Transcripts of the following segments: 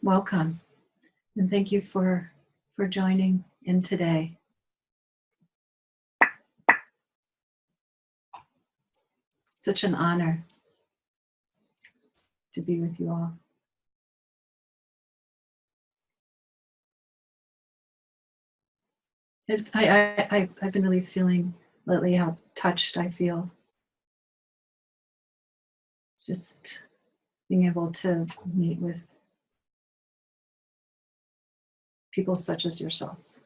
welcome, and thank you for joining in today. Such an honor to be with you all. I've been really feeling lately how touched I feel. Just being able to meet with people such as yourselves.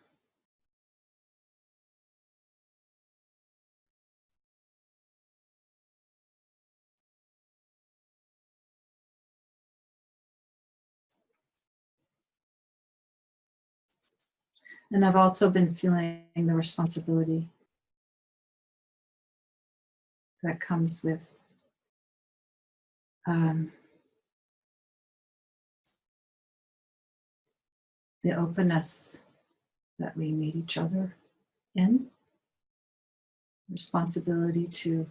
And I've also been feeling the responsibility that comes with the openness that we meet each other in. Responsibility to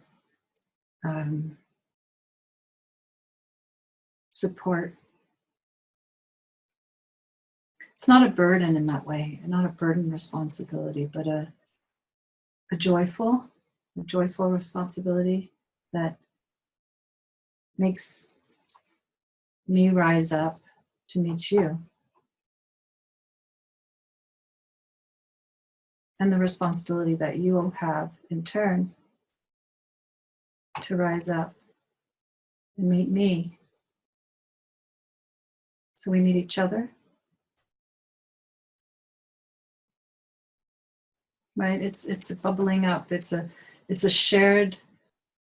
support. It's not a burden in that way, not a burden responsibility, but a joyful responsibility that makes me rise up to meet you. And the responsibility that you will have in turn to rise up and meet me. So we meet each other. Right? It's a bubbling up. It's a shared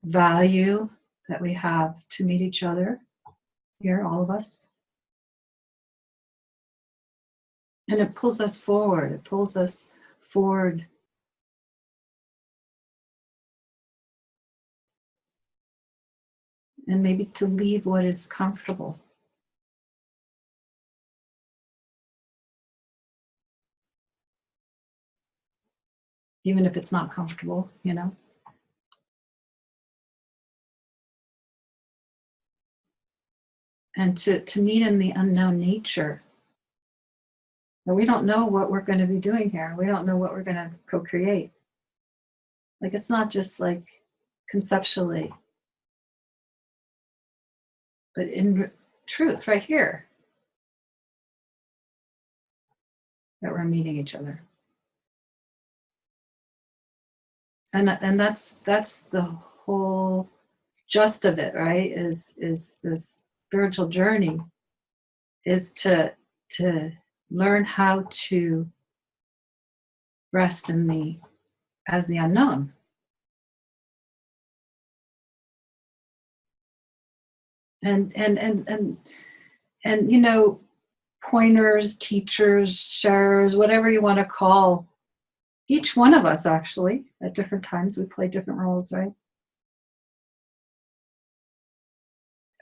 value that we have to meet each other here, all of us. And it pulls us forward. It pulls us forward. And maybe to leave what is comfortable. Even if it's not comfortable, you know. And to meet in the unknown nature. We don't know what we're going to be doing here. We don't know what we're going to co-create. Like, it's not just like conceptually, but in truth, right here, that we're meeting each other. And that's the whole gist of it, right? Is this spiritual journey is to learn how to rest in the unknown. And you know, pointers, teachers, sharers, whatever you want to call each one of us, actually, at different times we play different roles, right?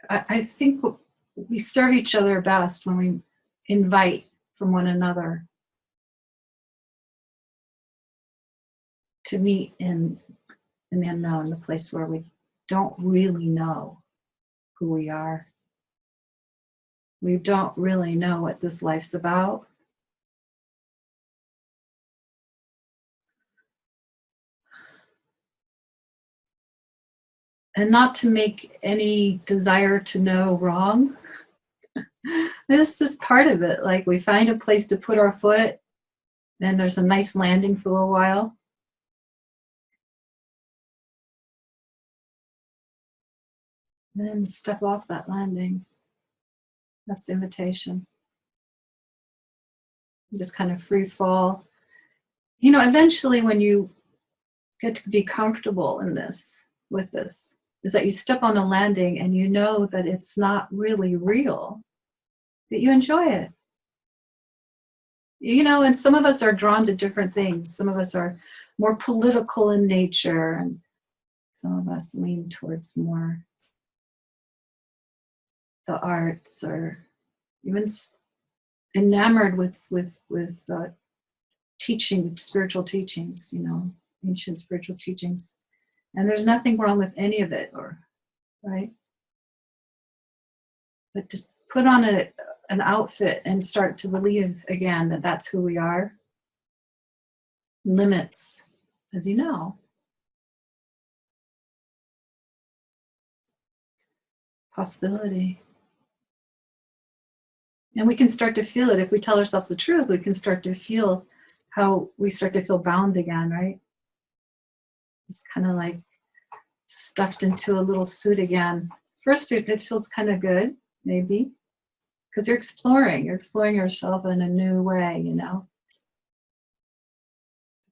I think we serve each other best when we invite from one another to meet in the unknown, the place where we don't really know who we are. We don't really know what this life's about. And not to make any desire to know wrong. This is part of it. Like, we find a place to put our foot, then there's a nice landing for a little while. And then step off that landing. That's the invitation. You just kind of free fall. You know, eventually when you get to be comfortable in this, with this, is that you step on a landing and you know that it's not really real, that you enjoy it. You know, and some of us are drawn to different things. Some of us are more political in nature, and some of us lean towards more the arts, or even enamored with teaching, spiritual teachings, you know, ancient spiritual teachings. And there's nothing wrong with any of it, or right? But just put on an outfit and start to believe again that that's who we are. Limits, as you know. Possibility. And we can start to feel it. If we tell ourselves the truth, we can start to feel how we start to feel bound again, right? It's kind of like stuffed into a little suit again. First, it feels kind of good, maybe, because you're exploring yourself in a new way, you know.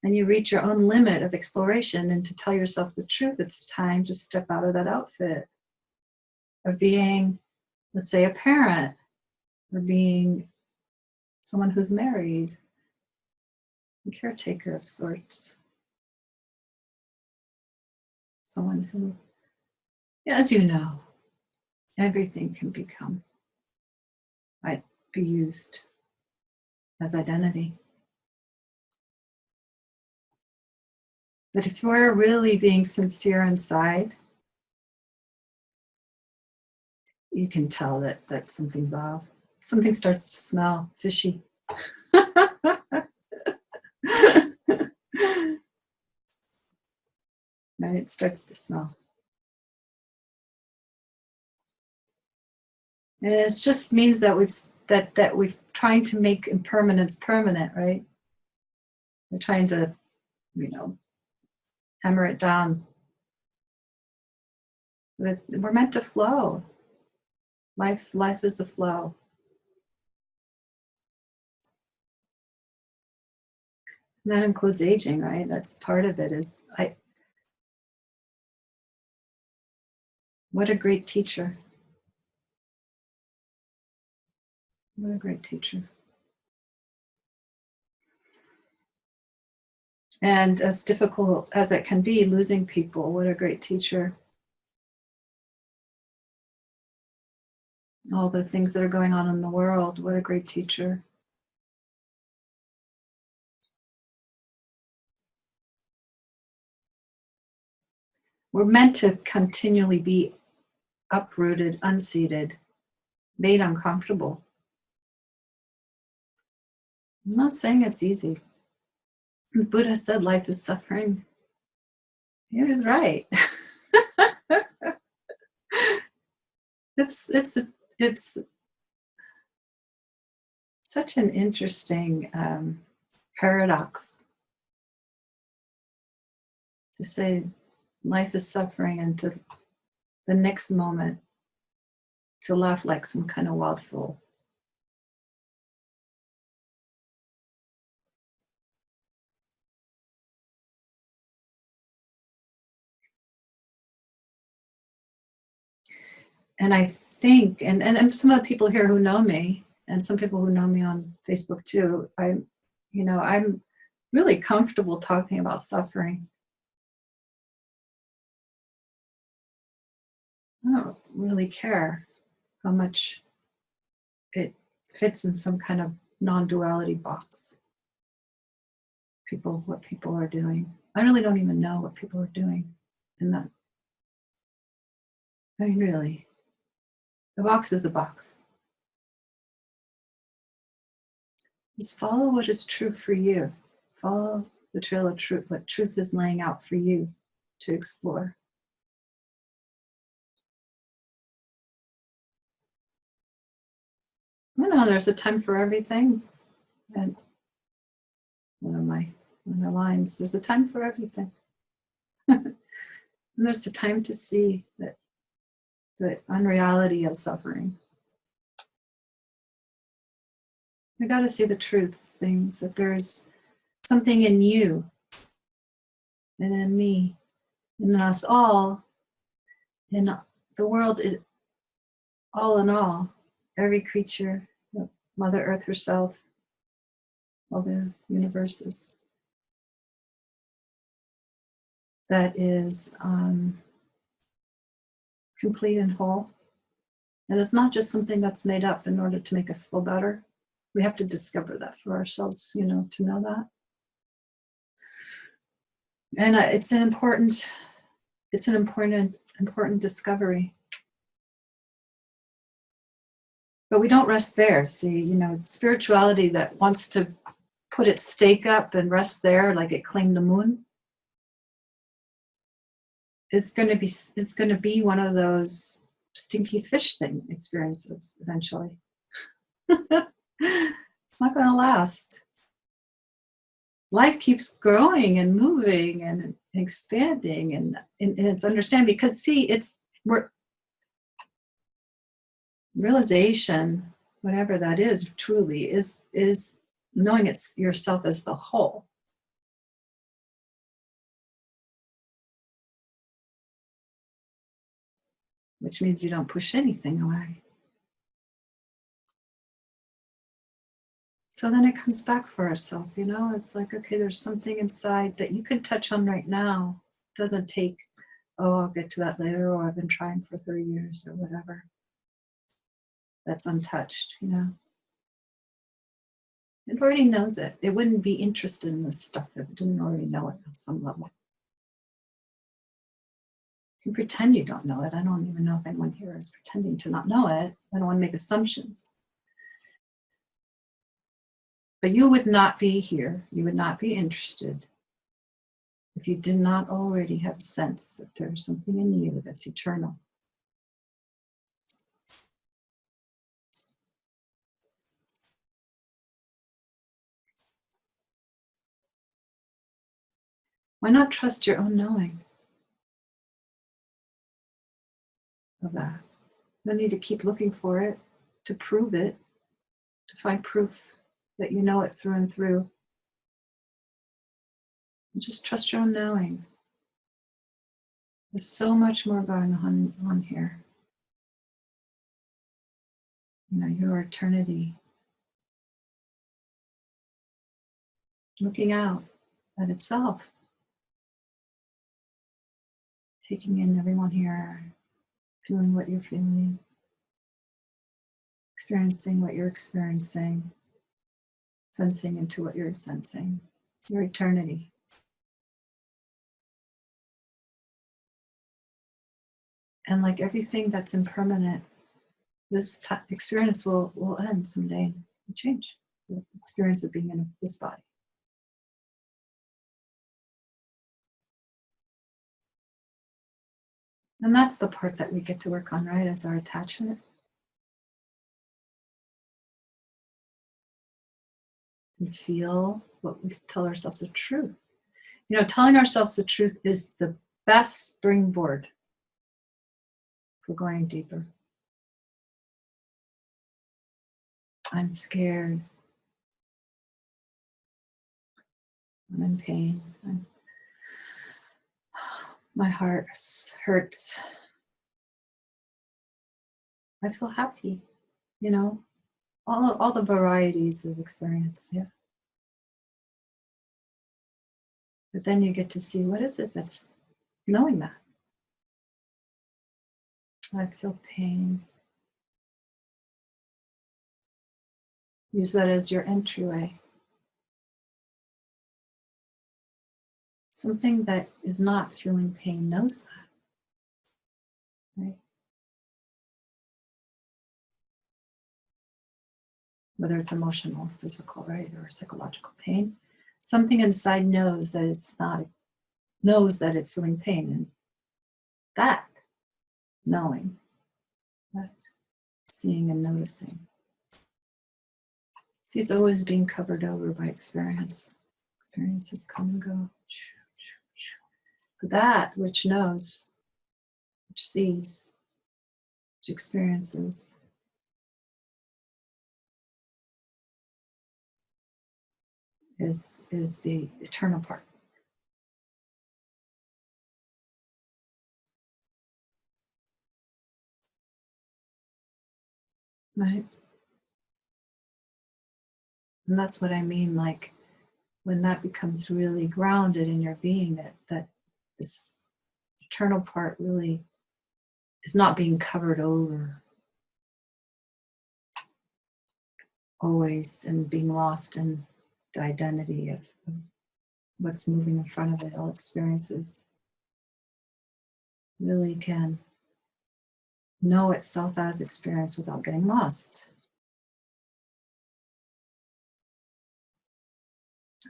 And you reach your own limit of exploration, and to tell yourself the truth, it's time to step out of that outfit of being, let's say, a parent, or being someone who's married, a caretaker of sorts. Someone who, as you know, everything can become, might be used as identity. But if we're really being sincere inside, you can tell that something's off. Something starts to smell fishy. Right? It starts to smell. And it just means that we've trying to make impermanence permanent, right? We're trying to, hammer it down. We're meant to flow. Life is a flow. And that includes aging, right? That's part of it. What a great teacher. What a great teacher. And as difficult as it can be, losing people, what a great teacher. All the things that are going on in the world, what a great teacher. We're meant to continually be uprooted, unseated, made uncomfortable. I'm not saying it's easy. The Buddha said life is suffering. He was right. It's such an interesting paradox to say life is suffering, and to the next moment to laugh like some kind of wild fool. And I think, and some of the people here who know me, and some people who know me on Facebook too, I'm really comfortable talking about suffering. I don't really care how much it fits in some kind of non-duality box. What people are doing. I really don't even know what people are doing in that. I mean, really, the box is a box. Just follow what is true for you. Follow the trail of truth, what truth is laying out for you to explore. There's a time for everything. And one of the lines, there's a time for everything. And there's a time to see that the unreality of suffering. We got to see the truth, things, that there's something in you and in me, in us all, in the world, all in all, every creature, Mother Earth herself, all the universes, that is complete and whole. And it's not just something that's made up in order to make us feel better. We have to discover that for ourselves, to know that. And it's an important discovery. But we don't rest there. See, you know, spirituality that wants to put its stake up and rest there like it claimed the moon is going to be one of those stinky fish thing experiences eventually. It's not going to last. Life keeps growing and moving and expanding and it's understanding because see, we're realization, whatever that is, truly is knowing it's yourself as the whole. Which means you don't push anything away. So then it comes back for ourselves, you know, it's like, okay, there's something inside that you can touch on right now. It doesn't take, oh, I'll get to that later, or I've been trying for 30 years or whatever. That's untouched, you know. It already knows it. It wouldn't be interested in this stuff if it didn't already know it on some level. You pretend you don't know it. I don't even know if anyone here is pretending to not know it. I don't want to make assumptions. But you would not be here, you would not be interested if you did not already have a sense that there's something in you that's eternal. Why not trust your own knowing of that? You don't need to keep looking for it, to prove it, to find proof that you know it through and through. And just trust your own knowing. There's so much more going on here. You know, your eternity. Looking out at itself. Taking in everyone here. Feeling what you're feeling. Experiencing what you're experiencing. Sensing into what you're sensing. Your eternity. And like everything that's impermanent, this experience will end someday and change. The experience of being in this body. And that's the part that we get to work on, right? As our attachment. And feel what we tell ourselves the truth. You know, telling ourselves the truth is the best springboard for going deeper. I'm scared. I'm in pain. My heart hurts. I feel happy, you know, all the varieties of experience, yeah. But then you get to see, what is it that's knowing that? I feel pain. Use that as your entryway. Something that is not feeling pain knows that, right? Whether it's emotional, physical, right, or psychological pain, something inside knows that it's feeling pain, and that knowing, that seeing and noticing. See, it's always being covered over by experience. Experiences come and go. But that which knows, which sees, which experiences, is the eternal part. Right? And that's what I mean, like when that becomes really grounded in your being, that this eternal part really is not being covered over always and being lost in the identity of what's moving in front of it. All experiences really can know itself as experience without getting lost.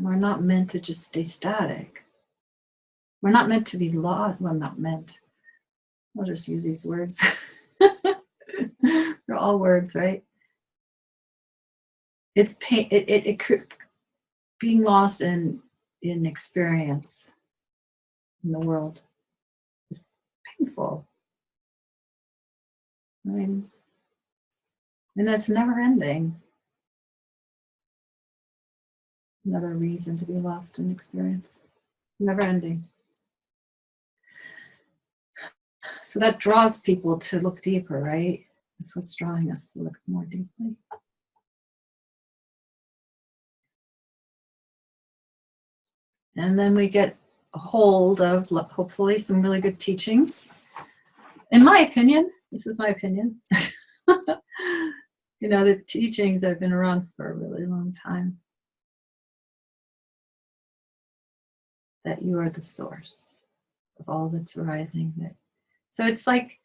We're not meant to just stay static. We're not meant to be lost. Well, not meant. I'll just use these words. They're all words, right? It's pain. Being lost in experience in the world is painful. I mean, and it's never ending. Another reason to be lost in experience. Never ending. So that draws people to look deeper, right? That's what's drawing us to look more deeply. And then we get a hold of, hopefully, some really good teachings. In my opinion, this is my opinion. You know, the teachings have been around for a really long time. That you are the source of all that's arising. So it's like,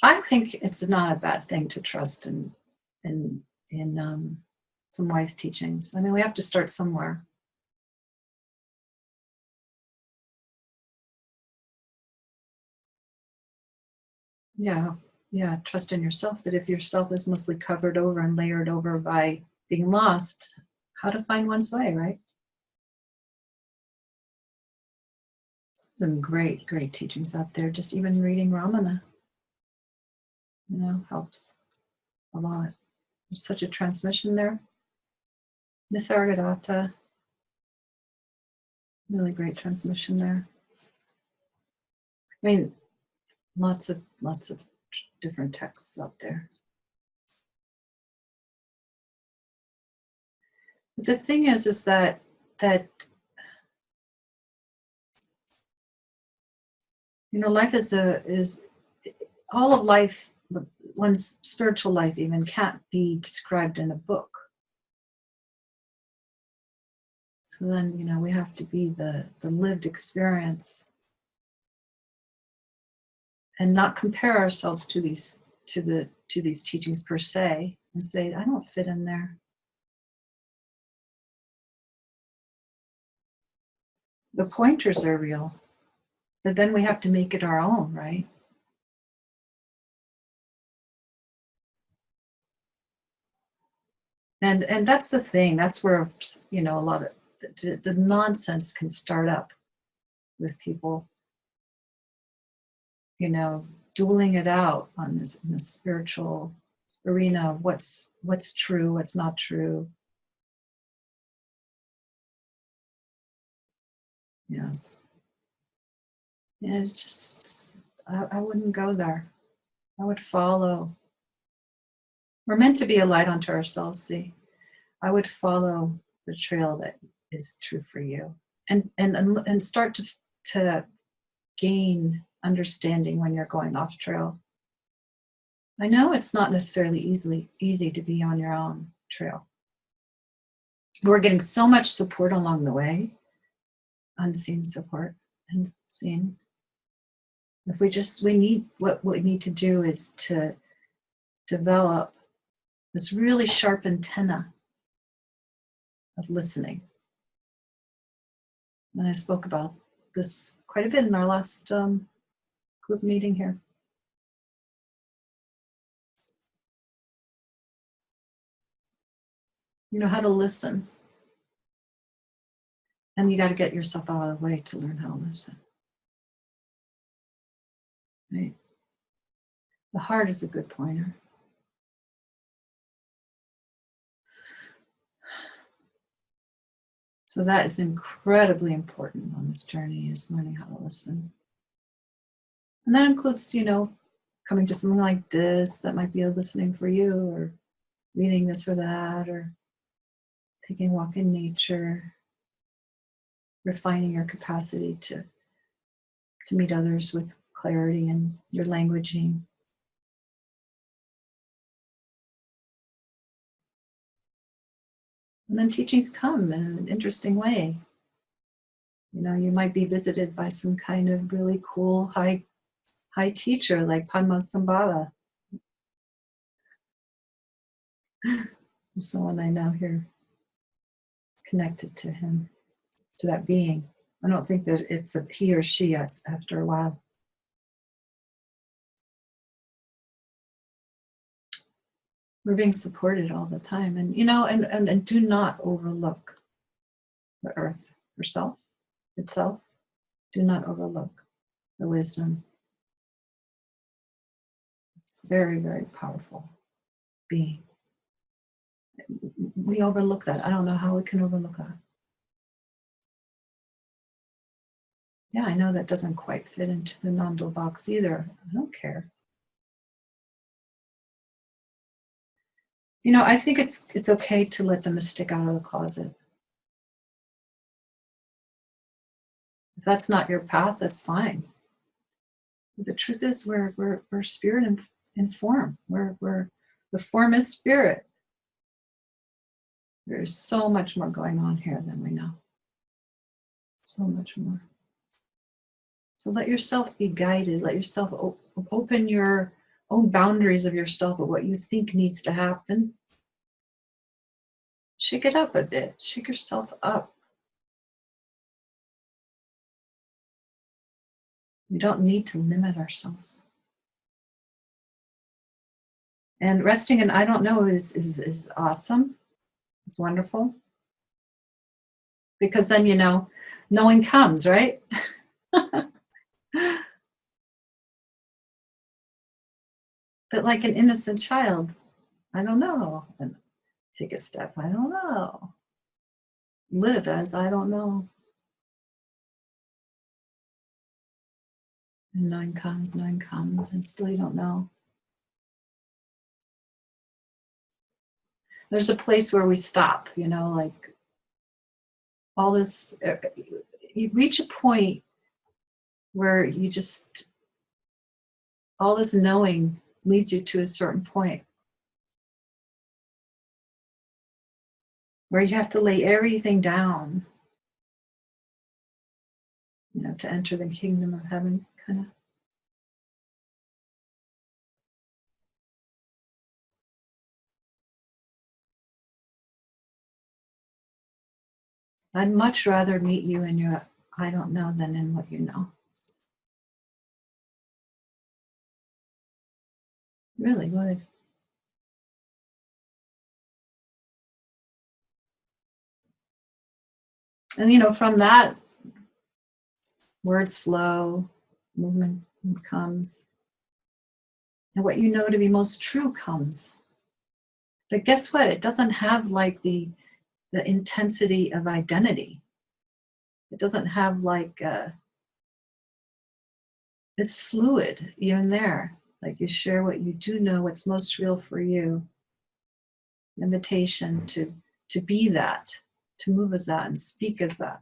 I think it's not a bad thing to trust in some wise teachings. I mean, we have to start somewhere. Yeah, trust in yourself. But if yourself is mostly covered over and layered over by being lost, how to find one's way, right? Some great, great teachings out there. Just even reading Ramana, helps a lot. There's such a transmission there. Nisargadatta, really great transmission there. I mean, lots of different texts out there. But the thing is that life is all of life. One's spiritual life even can't be described in a book. So then, we have to be the lived experience and not compare ourselves to these teachings per se and say, I don't fit in there. The pointers are real, but then we have to make it our own, right? And that's the thing. That's where a lot of the nonsense can start up with people. Dueling it out on this in the spiritual arena of what's true, what's not true. Yes. And it just, I wouldn't go there. I would follow. We're meant to be a light unto ourselves, see. I would follow the trail that is true for you. And start to gain understanding when you're going off trail. I know it's not necessarily easy to be on your own trail. We're getting so much support along the way, unseen support and seen. If what we need to do is to develop this really sharp antenna of listening. And I spoke about this quite a bit in our last group meeting here. How to listen. And you got to get yourself out of the way to learn how to listen. Right? The heart is a good pointer. So that is incredibly important on this journey, is learning how to listen. And that includes, coming to something like this that might be a listening for you, or reading this or that, or taking a walk in nature, refining your capacity to meet others with clarity and your languaging. And then teachings come in an interesting way. You might be visited by some kind of really cool high teacher like Padmasambhava. Someone I know here connected to him, to that being. I don't think that it's a he or she after a while. We're being supported all the time. And, and do not overlook the earth herself, itself. Do not overlook the wisdom. It's very, very powerful being. We overlook that. I don't know how we can overlook that. Yeah, I know that doesn't quite fit into the non-dual box either. I don't care. I think it's okay to let the mystic out of the closet. If that's not your path, that's fine. But the truth is, we're spirit and form. We're the form is spirit. There's so much more going on here than we know. So much more. So let yourself be guided. Let yourself open your own boundaries of yourself of what you think needs to happen. Shake it up a bit. Shake yourself up. We don't need to limit ourselves. And resting in I don't know is awesome. It's wonderful. Because then, knowing comes, right? But like an innocent child, I don't know. And take a step, I don't know. Live as I don't know. And nine comes, and still you don't know. There's a place where we stop, like all this, you reach a point where you just, all this knowing leads you to a certain point where you have to lay everything down, to enter the kingdom of heaven, kind of. I'd much rather meet you in your I don't know than in what you know. Really would. And from that, words flow, movement comes, and what you know to be most true comes. But guess what? It doesn't have like the intensity of identity. It doesn't have like it's fluid even there. Like you share what you do know, what's most real for you. Invitation to be that, to move as that and speak as that.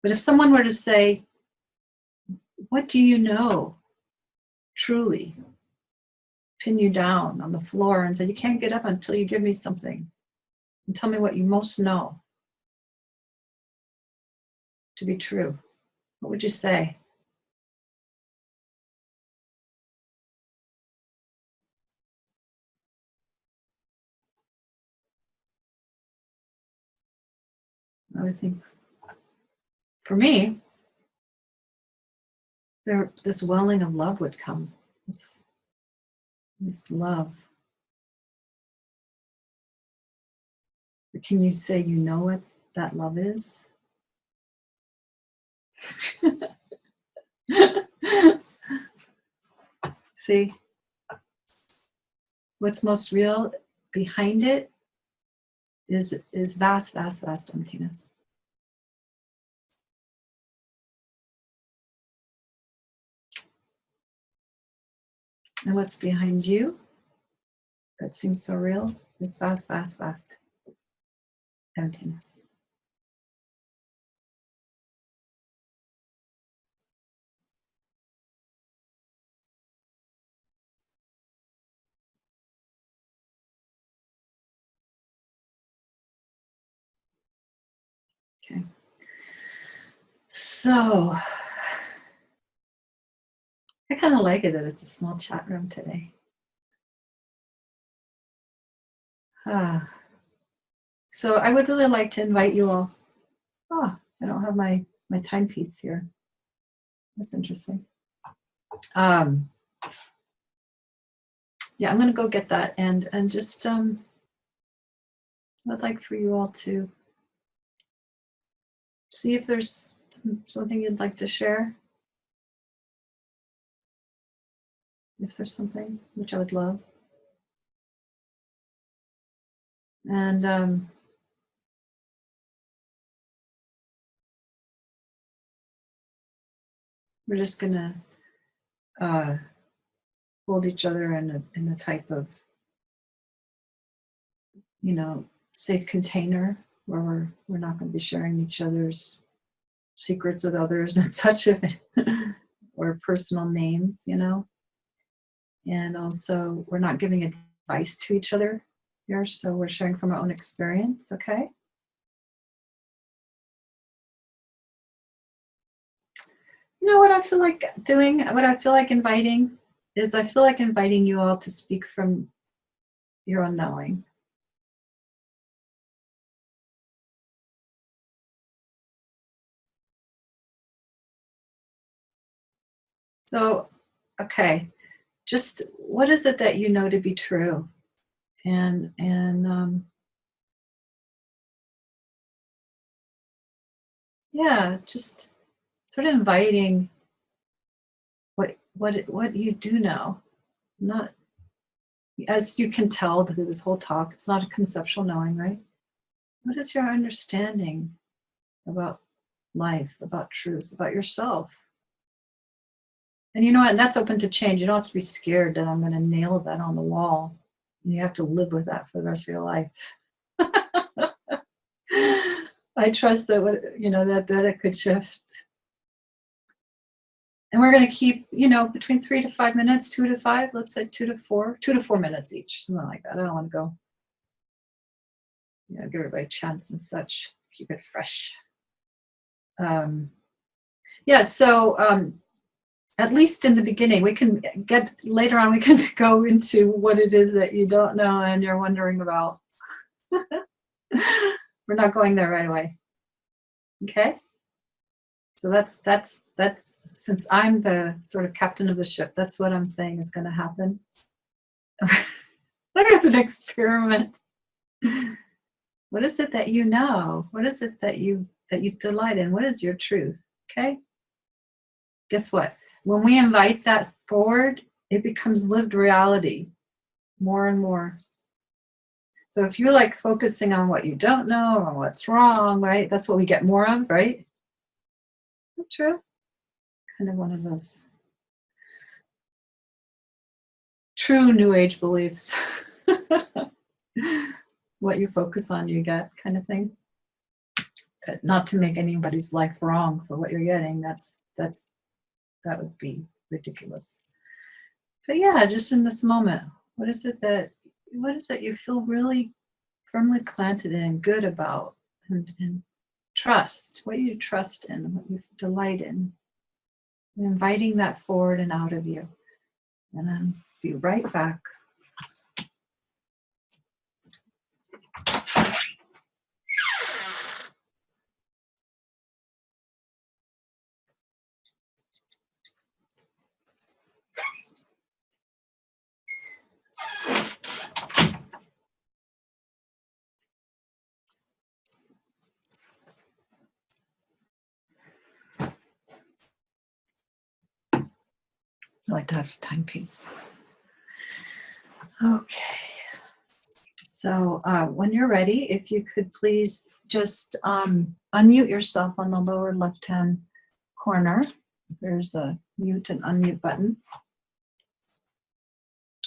But if someone were to say, what do you know truly? Pin you down on the floor and say, you can't get up until you give me something. And tell me what you most know to be true. What would you say? I would think, for me, this welling of love would come. It's this love. But can you say you know what that love is? See, what's most real behind it is vast, vast, vast emptiness. And what's behind you that seems so real is vast, vast, vast emptiness. Okay. So I kind of like it that it's a small chat room today. So I would really like to invite you all. Oh, I don't have my timepiece here. That's interesting. Yeah, I'm going to go get that, and just I'd like for you all to see if there's something you'd like to share. If there's something, which I would love. And we're just going to hold each other in a type of, safe container where we're not going to be sharing each other's secrets with others and such, or personal names, And also, we're not giving advice to each other here, so we're sharing from our own experience, okay? You know what I feel like doing, what I feel like inviting is I feel like inviting you all to speak from your own knowing. So, okay, just what is it that you know to be true? And yeah, just sort of inviting what you do know. Not, as you can tell through this whole talk, it's not a conceptual knowing, right? What is your understanding about life, about truth, about yourself? And you know what? And that's open to change. You don't have to be scared that I'm going to nail that on the wall. And you have to live with that for the rest of your life. I trust that that it could shift. And we're going to keep, between 3 to 5 minutes, 2 to 5, let's say 2 to 4 minutes each, something like that. I don't want to go, give everybody a chance and such. Keep it fresh. So at least in the beginning, we can get, later on, we can go into what it is that you don't know and you're wondering about. We're not going there right away. Okay? So that's since I'm the sort of captain of the ship, that's what I'm saying is going to happen. That is an experiment. What is it that you know? What is it that you delight in? What is your truth? Okay? Guess what? When we invite that forward, it becomes lived reality more and more. So if you're like focusing on what you don't know or what's wrong, right? That's what we get more of, right? That's true. Kind of one of those true New Age beliefs. What you focus on, you get, kind of thing. Not to make anybody's life wrong for what you're getting. That would be ridiculous. But yeah, just in this moment, what is it that you feel really firmly planted in and good about, and trust? What you trust in, what you delight in. And inviting that forward and out of you. And then be right back. I like to have a timepiece. Okay. So when you're ready, if you could please just unmute yourself on the lower left-hand corner. There's a mute and unmute button.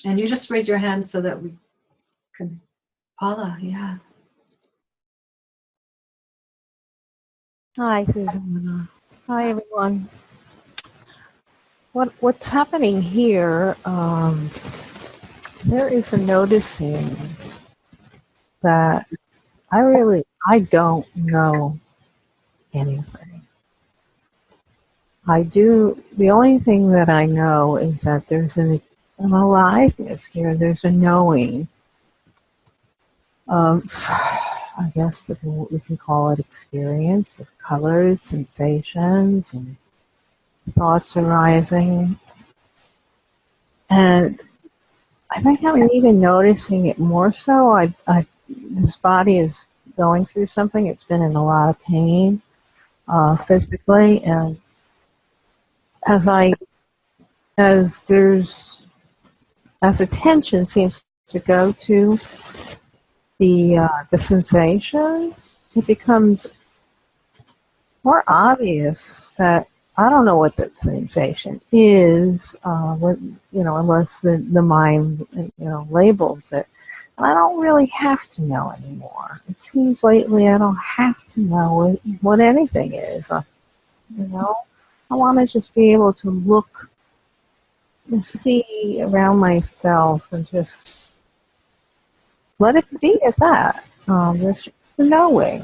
And you just raise your hand so that we can. Paula, yeah. Hi, Susanna. Hi, everyone. What's happening here? There is a noticing that I don't know anything. The only thing that I know is that there's an aliveness here. There's a knowing of, I guess we can call it experience of colors, sensations, and thoughts arising. And I think I'm even noticing it more so. This body is going through something. It's been in a lot of pain physically, and as I as there's as attention seems to go to the sensations, it becomes more obvious that I don't know what that sensation is, unless the mind, labels it. And I don't really have to know anymore. It seems lately I don't have to know what anything is. I want to just be able to look and see around myself and just let it be at that. Just the knowing.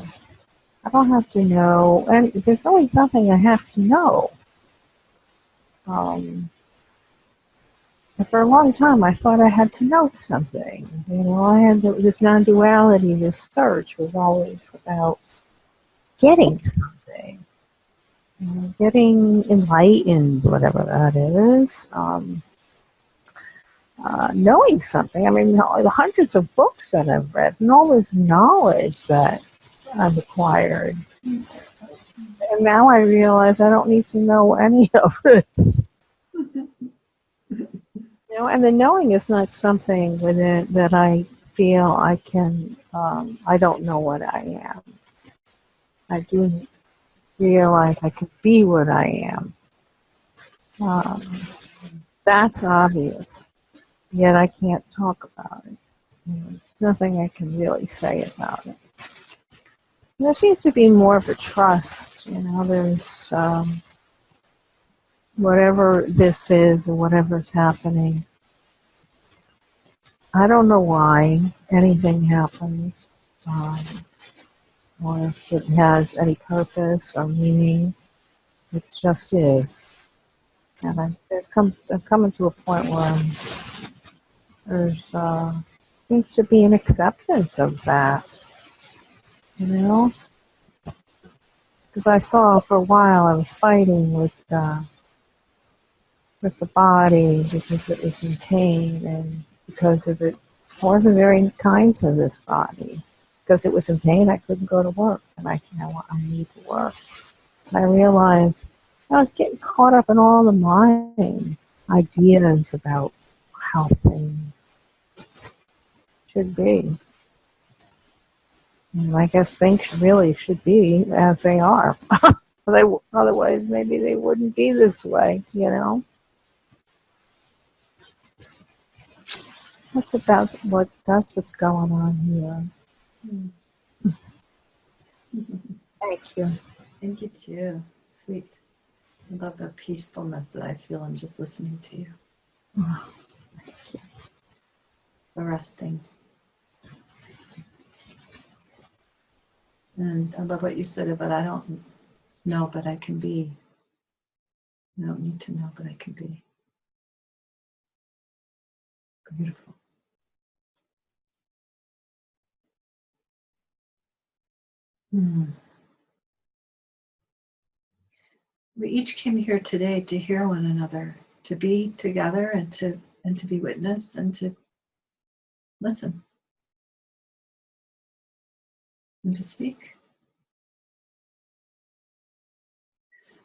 I don't have to know, and there's really nothing I have to know. And for a long time, I thought I had to know something. I had this non-duality, this search was always about getting something, getting enlightened, whatever that is, knowing something. I mean, the hundreds of books that I've read and all this knowledge that I've acquired. And now I realize I don't need to know any of it. And the knowing is not something within that I feel I can, I don't know what I am. I do realize I can be what I am. That's obvious, yet I can't talk about it. There's nothing I can really say about it. There seems to be more of a trust, there's whatever this is or whatever's happening. I don't know why anything happens, or if it has any purpose or meaning. It just is. And I'm coming to a point where there's seems to be an acceptance of that, Because I saw for a while I was fighting with the body because it was in pain and because of it. I wasn't very kind to this body. Because it was in pain, I couldn't go to work, and I need to work. And I realized I was getting caught up in all the mind ideas about how things should be. And I guess things really should be as they are. Otherwise, maybe they wouldn't be this way, That's what's going on here. Thank you. Thank you too. Sweet. I love the peacefulness that I feel in just listening to you. Oh, thank you. The resting. And I love what you said about I don't know, but I can be. I don't need to know, but I can be. Beautiful. We each came here today to hear one another, to be together and to be witness and to listen and to speak.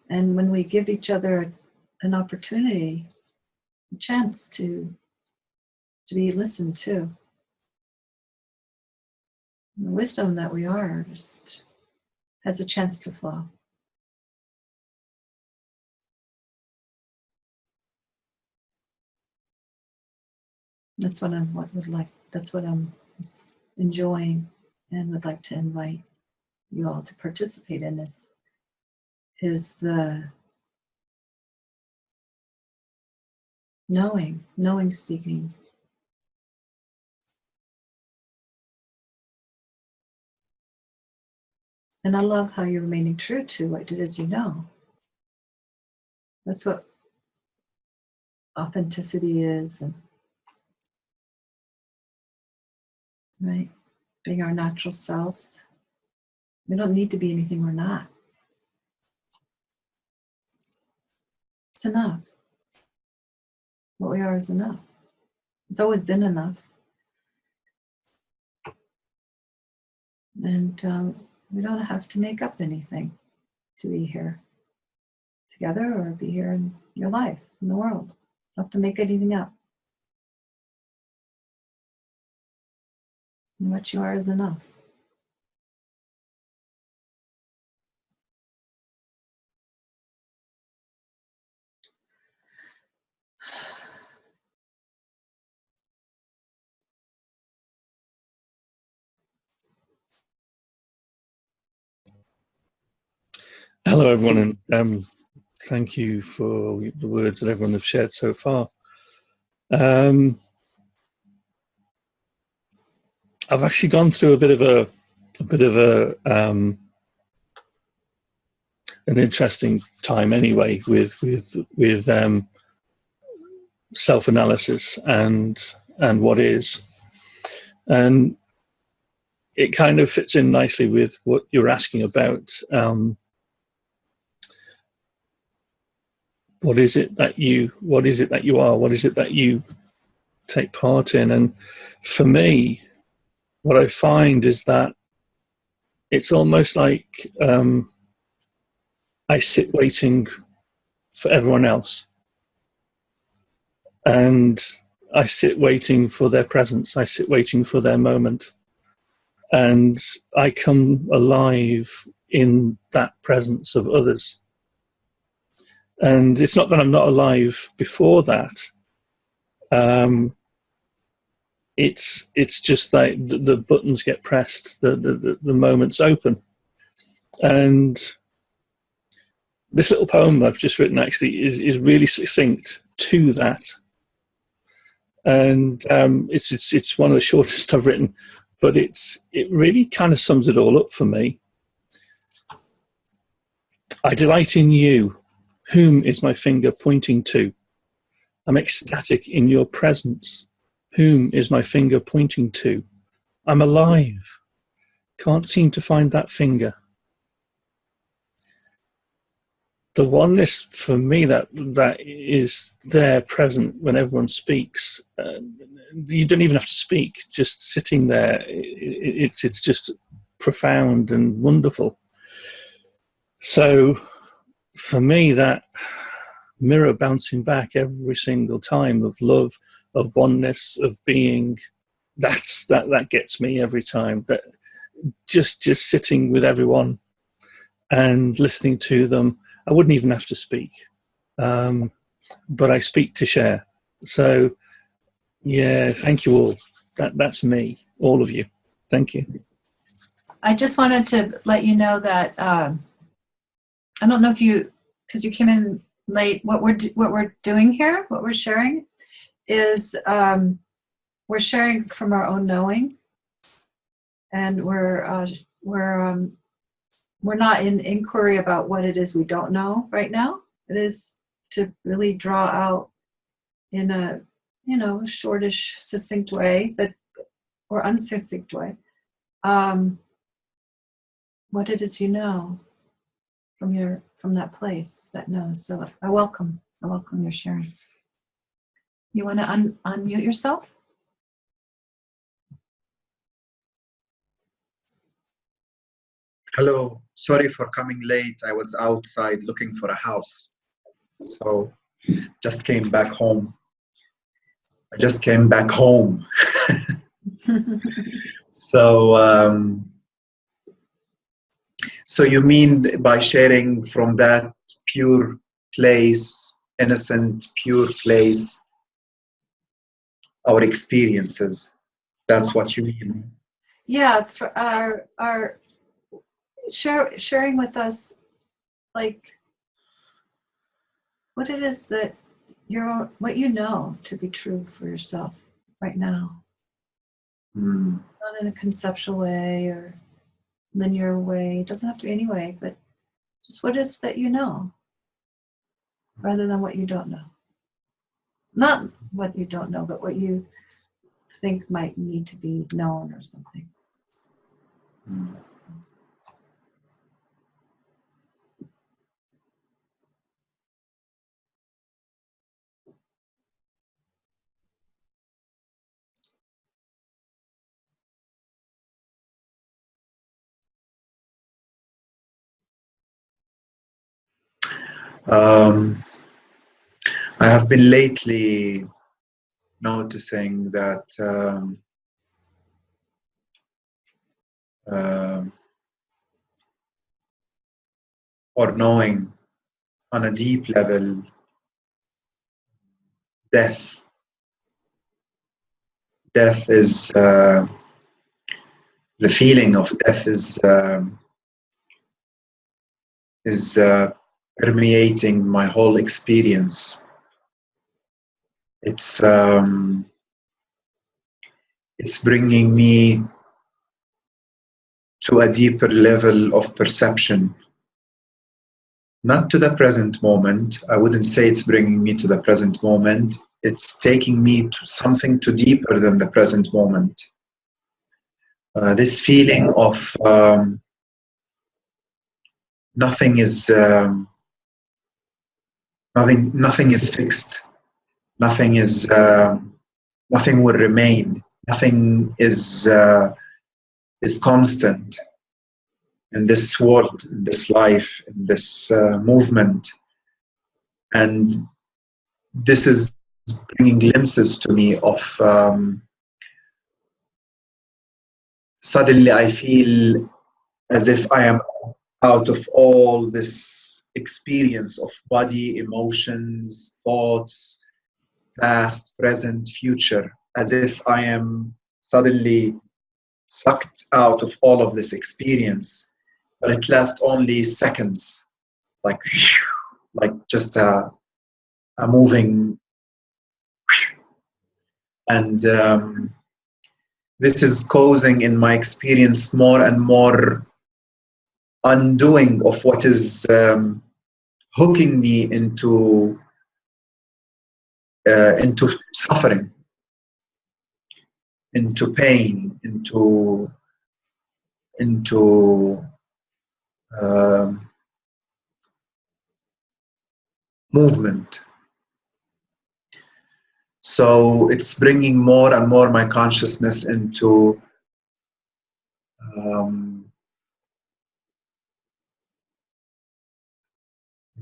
And when we give each other an opportunity, a chance to be listened to, the wisdom that we are just has a chance to flow. That's what that's what I'm enjoying and would like to invite you all to participate in this, is the knowing speaking. And I love how you're remaining true to what it is you know. That's what authenticity is, and right. being our natural selves. We don't need to be anything we're not. It's enough. What we are is enough. It's always been enough. And we don't have to make up anything to be here together or be here in your life, in the world. You don't have to make anything up. And what you are is enough. Hello, everyone, and thank you for the words that everyone has shared so far. I've actually gone through a bit of an interesting time anyway with self-analysis and what is, and it kind of fits in nicely with what you're asking about. What is it that you are? What is it that you take part in? And for me, what I find is that it's almost like I sit waiting for everyone else. And I sit waiting for their presence. I sit waiting for their moment. And I come alive in that presence of others. And it's not that I'm not alive before that. It's just that the buttons get pressed, the moment's open. And this little poem I've just written actually is really succinct to that. And it's one of the shortest I've written, but it really kind of sums it all up for me. I delight in you. Whom is my finger pointing to? I'm ecstatic in your presence. Whom is my finger pointing to? I'm alive. Can't seem to find that finger. The oneness for me that is there present when everyone speaks. You don't even have to speak. Just sitting there, it's just profound and wonderful. So for me, that mirror bouncing back every single time of love, of oneness, of being, that gets me every time. That just sitting with everyone and listening to them. I wouldn't even have to speak, but I speak to share. So yeah, thank you all. That's me, all of you. Thank you. I just wanted to let you know that I don't know if you, because you came in late. What we're doing here, what we're sharing, is we're sharing from our own knowing, and we're not in inquiry about what it is we don't know right now. It is to really draw out in a shortish, succinct way, or unsuccinct way, what it is you know from that place that knows. So I welcome your sharing. You want to unmute yourself? Hello, sorry for coming late. I was outside looking for a house. So just came back home. I just came back home. So you mean by sharing from that pure place, innocent, pure place, our experiences. That's what you mean? Yeah, for our sharing with us, like what it is that what you know to be true for yourself right now. Not in a conceptual way or linear way. It doesn't have to be any way, but just what is that you know, rather than what you don't know. Not what you don't know, but what you think might need to be known or something. Mm. Um, I have been lately noticing that um or knowing on a deep level, death. Death is the feeling of death is permeating my whole experience. It's bringing me to a deeper level of perception, not to the present moment. I wouldn't say it's bringing me to the present moment. It's taking me to something to deeper than the present moment. This feeling of nothing is nothing is fixed. Nothing is nothing will remain. Nothing is constant in this world, in this life, in this movement. And this is bringing glimpses to me of suddenly I feel as if I am out of all this experience of body, emotions, thoughts, past, present, future, as if I am suddenly sucked out of all of this experience, but it lasts only seconds, like just a moving, and this is causing in my experience more and more undoing of what is hooking me into suffering, into pain, into movement. So it's bringing more and more my consciousness into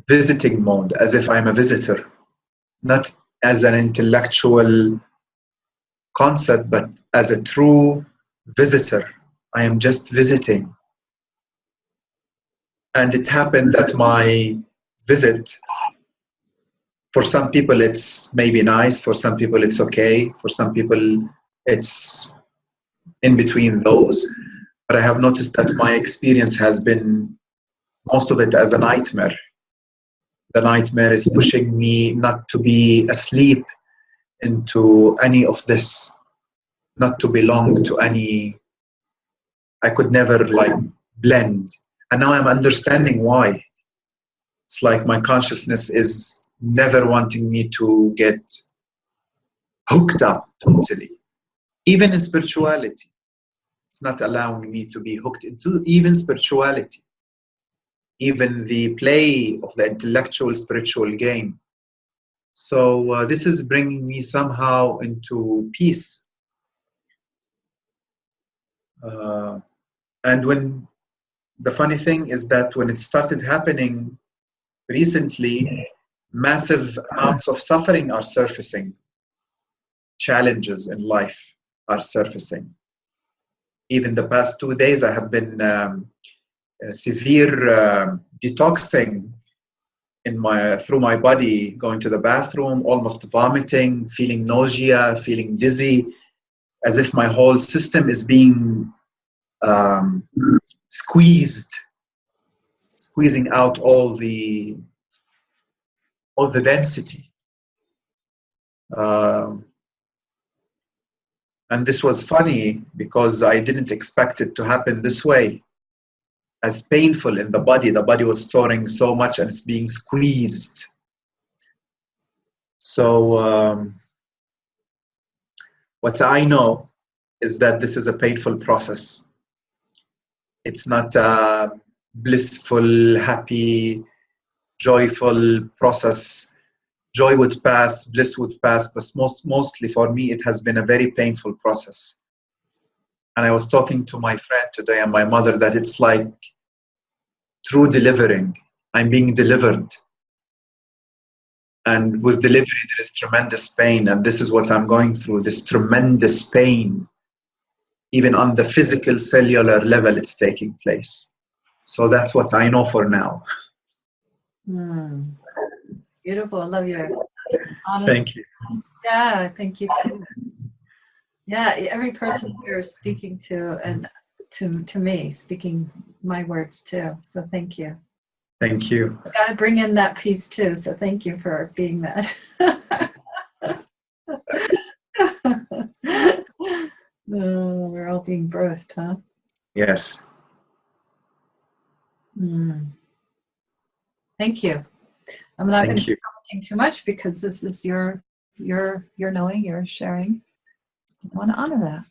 visiting mode, as if I'm a visitor, not as an intellectual concept, but as a true visitor. I am just visiting. And it happened that my visit, for some people it's maybe nice, for some people it's okay, for some people it's in between those. But I have noticed that my experience has been most of it as a nightmare. The nightmare is pushing me not to be asleep into any of this, not to belong to any. I could never like blend. And now I'm understanding why. It's like my consciousness is never wanting me to get hooked up totally. Even in spirituality, it's not allowing me to be hooked into even spirituality, even the play of the intellectual spiritual game. So this is bringing me somehow into peace. And when the funny thing is that when it started happening recently, massive amounts of suffering are surfacing. Challenges in life are surfacing. Even the past 2 days, I have been severe detoxing through my body, going to the bathroom, almost vomiting, feeling nausea, feeling dizzy, as if my whole system is being squeezing out all the density. And this was funny because I didn't expect it to happen this way. As painful in the body was storing so much and it's being squeezed. So what I know is that this is a painful process. It's not a blissful, happy, joyful process. Joy would pass, bliss would pass, but mostly for me, it has been a very painful process. And I was talking to my friend today and my mother that it's like true delivering. I'm being delivered. And with delivery, there is tremendous pain. And this is what I'm going through, this tremendous pain. Even on the physical cellular level, it's taking place. So that's what I know for now. Beautiful. I love your honesty. Thank you. Yeah, thank you too. Yeah, every person you're speaking to, and to me, speaking my words too. So thank you. Thank you. I gotta bring in that piece too. So thank you for being that. Oh, we're all being birthed, huh? Yes. Thank you. I'm not going Thank to you. be commenting too much because this is your knowing, your sharing. I want to honor that.